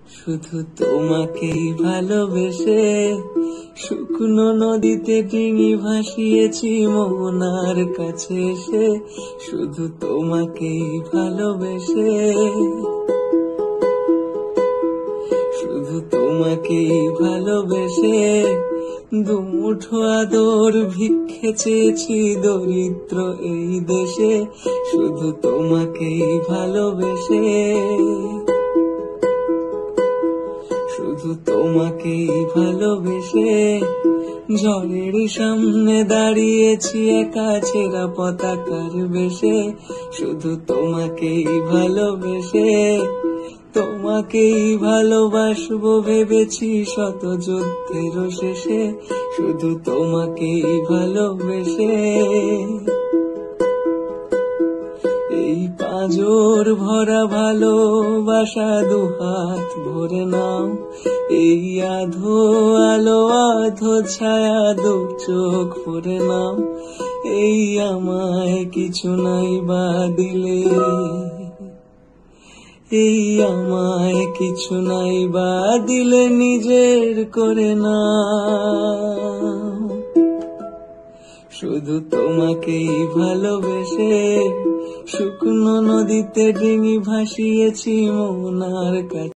শুধু তোমাকেই ভালোবেসে শুকনো নদীতে ডিঙি ভাসিয়েছি মোহনার কাছে এসে, শুধু তোমাকেই ভালোবেসে, শুধু তোমাকেই ভালোবেসে দুমুঠো আদর ভিক্ষে চেয়েছি দরিদ্র এই দেশে, শুধু তোমাকেই ভালোবেসে, শুধু তোমাকেই ভালোবেসে ঝড়ের সামনে দাঁড়িয়েছি একা ছেঁড়া পতাকার বেশে, শুধু তোমাকেই ভালোবেসে, তোমাকেই ভালোবাসবো ভেবেছি শত যুদ্ধের শেষে, শুধু তোমাকেই ভালোবেসে। এই পাঁজর ভরা ভালোবাসা দুহাত ভরে নাও, এই আধো আলো আধো ছায়া দু চোখ ভরে নাও, এই আমায় কিছু নাই বা দিলে, এই আমায় কিছু নাই বা দিলে নিজের করে নাও, শুধু তোমাকেই ভালোবেসে শুকনো নদীতে ডিঙি ভাসিয়েছি মোহনার কাছে।